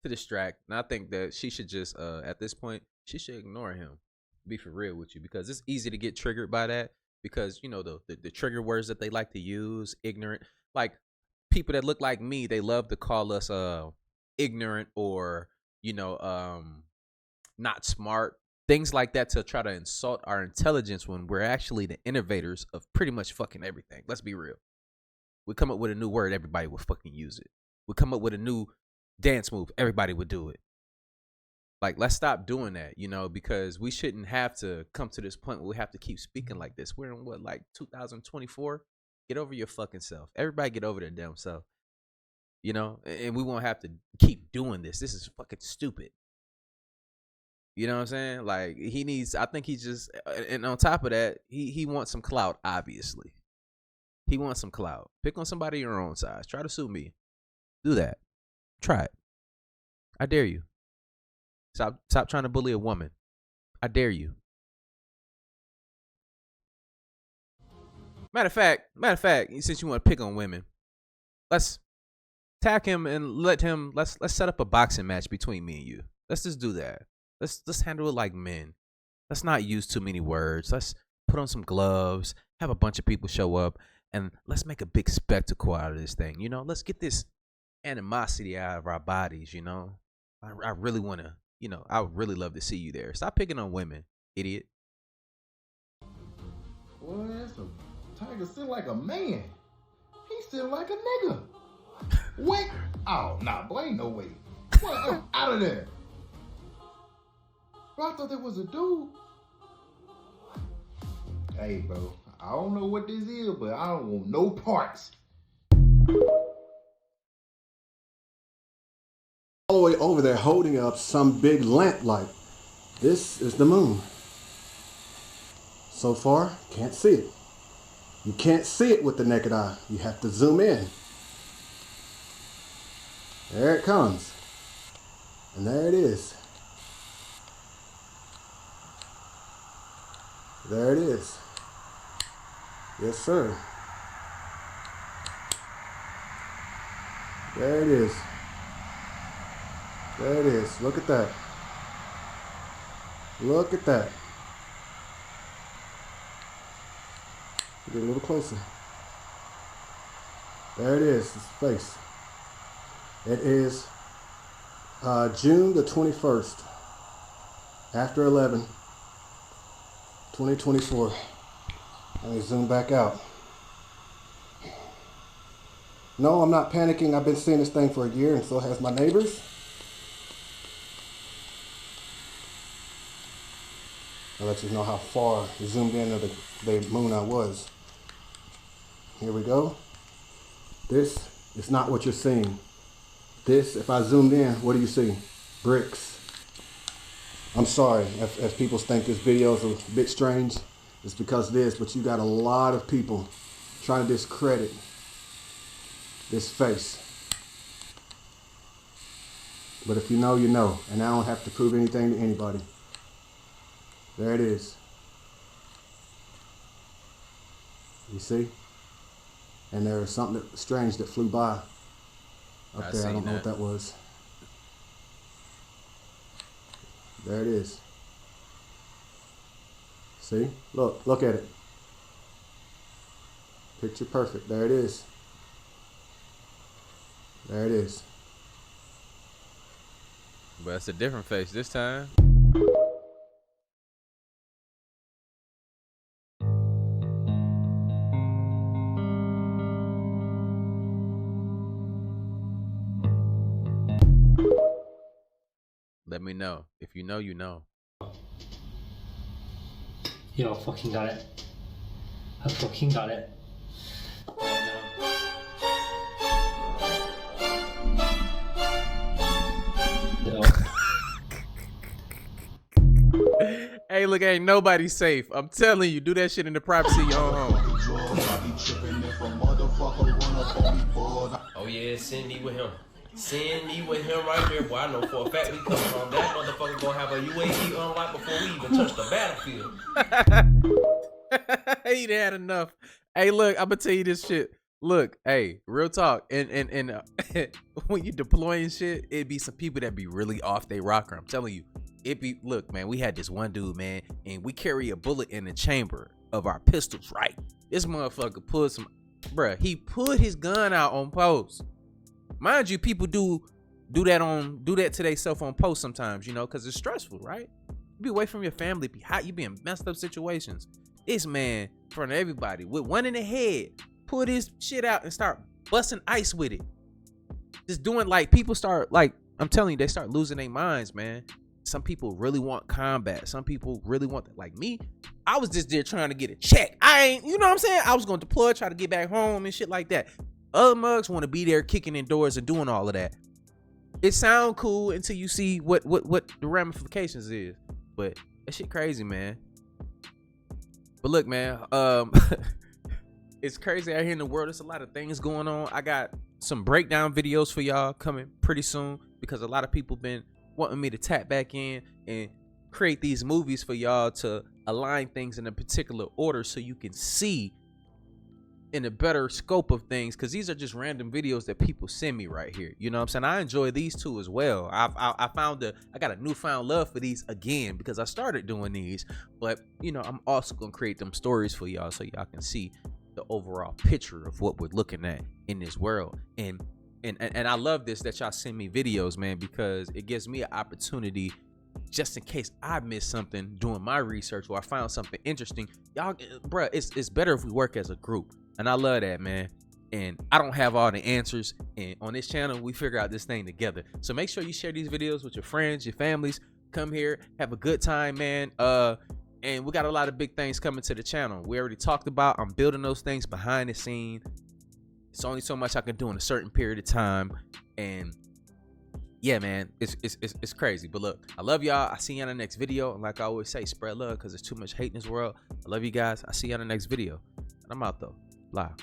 And I think that she should just at this point, she should ignore him. Be for real with you, because it's easy to get triggered by that, because, you know, the trigger words that they like to use, ignorant, like people that look like me, they love to call us ignorant or, you know, not smart, things like that, to try to insult our intelligence when we're actually the innovators of pretty much fucking everything. Let's be real. We come up with a new word, everybody will fucking use it. We come up with a new dance move, everybody would do it. Like, let's stop doing that, you know, because we shouldn't have to come to this point where we have to keep speaking like this. We're in what, like 2024? Get over your fucking self. Everybody get over their damn self. You know, and we won't have to keep doing this. This is fucking stupid. You know what I'm saying? Like, I think he just, and on top of that, he wants some clout, obviously. He wants some clout. Pick on somebody your own size. Try to sue me. Do that. Try it. I dare you. Stop trying to bully a woman. I dare you. Matter of fact, since you want to pick on women, let's tag him and let's set up a boxing match between me and you. Let's just do that. Let's handle it like men. Let's not use too many words. Let's put on some gloves, have a bunch of people show up, and let's make a big spectacle out of this thing. You know, let's get this animosity out of our bodies, you know. I really want to, you know, I would really love to see you there. Stop picking on women, idiot. Boy, that's a tiger sit like a man. He sit like a nigga. What? Oh, nah, boy, ain't no way. Boy, I'm out of there. Bro, I thought there was a dude. Hey, bro, I don't know what this is, but I don't want no parts. All the way over there holding up some big lamp light. This is the moon. So far, can't see it. You can't see it with the naked eye. You have to zoom in. There it comes. And there it is. There it is. Yes, sir. There it is. There it is. Look at that. Look at that. Get a little closer. There it is. His face. It is June the 21st. After 11. 2024. Let me zoom back out. No, I'm not panicking. I've been seeing this thing for a year, and so has my neighbors. I'll let you know how far zoomed in of the moon I was. Here we go. This is not what you're seeing. This, if I zoomed in, what do you see? Bricks. I'm sorry if people think this video is a bit strange. It's because it is, but you got a lot of people trying to discredit this face. But if you know, you know. And I don't have to prove anything to anybody. There it is. You see? And there was something strange that flew by up there. I don't know what that was. There it is. See? Look at it. Picture perfect. There it is. There it is. But it's a different face this time. Let me know. If you know, you know. Yo, fucking got it. I fucking got it. Hey, look, ain't nobody safe. I'm telling you, do that shit in the privacy of your own home. Oh yeah, send me with him. Send me with him right there, boy. I know for a fact we come from that motherfucker gonna have a UAV unlocked before we even touch the battlefield. He done had enough. Hey, look, I'm gonna tell you this shit. Look, hey, real talk. And when you deploying shit, it be some people that be really off they rocker. I'm telling you. It be, look, man, we had this one dude, man, and we carry a bullet in the chamber of our pistols, right? This motherfucker put some, bruh, he put his gun out on post. Mind you, people do that to themselves on post sometimes, you know, because it's stressful, right? You be away from your family, be hot, you be in messed up situations. This man, in front of everybody, with one in the head, put his shit out and start busting ice with it. Just doing, like, people start, like, I'm telling you, they start losing their minds, man. Some people really want combat. Some people really want that. Like me, I was just there trying to get a check. I ain't, you know what I'm saying? I was going to deploy, try to get back home and shit like that. Other mugs want to be there kicking indoors and doing all of that. It sound cool until you see what the ramifications is. But that shit crazy, man. But look, man, it's crazy out here in the world. There's a lot of things going on. I got some breakdown videos for y'all coming pretty soon because a lot of people been wanting me to tap back in and create these movies for y'all to align things in a particular order so you can see in a better scope of things, because these are just random videos that people send me right here. You know what I'm saying? I enjoy these too as well. I got a newfound love for these again because I started doing these, but you know, I'm also gonna create them stories for y'all so y'all can see the overall picture of what we're looking at in this world. And I love this, that y'all send me videos, man, because it gives me an opportunity just in case I missed something doing my research or I found something interesting. Y'all, bruh, it's better if we work as a group. And I love that, man. And I don't have all the answers. And on this channel, we figure out this thing together. So make sure you share these videos with your friends, your families. Come here, have a good time, man. And we got a lot of big things coming to the channel. We already talked about, I'm building those things behind the scene. It's only so much I can do in a certain period of time. And yeah, man, it's crazy. But look, I love y'all. I see you in the next video. And like I always say, spread love because there's too much hate in this world. I love you guys. I see you in the next video. And I'm out though. Live.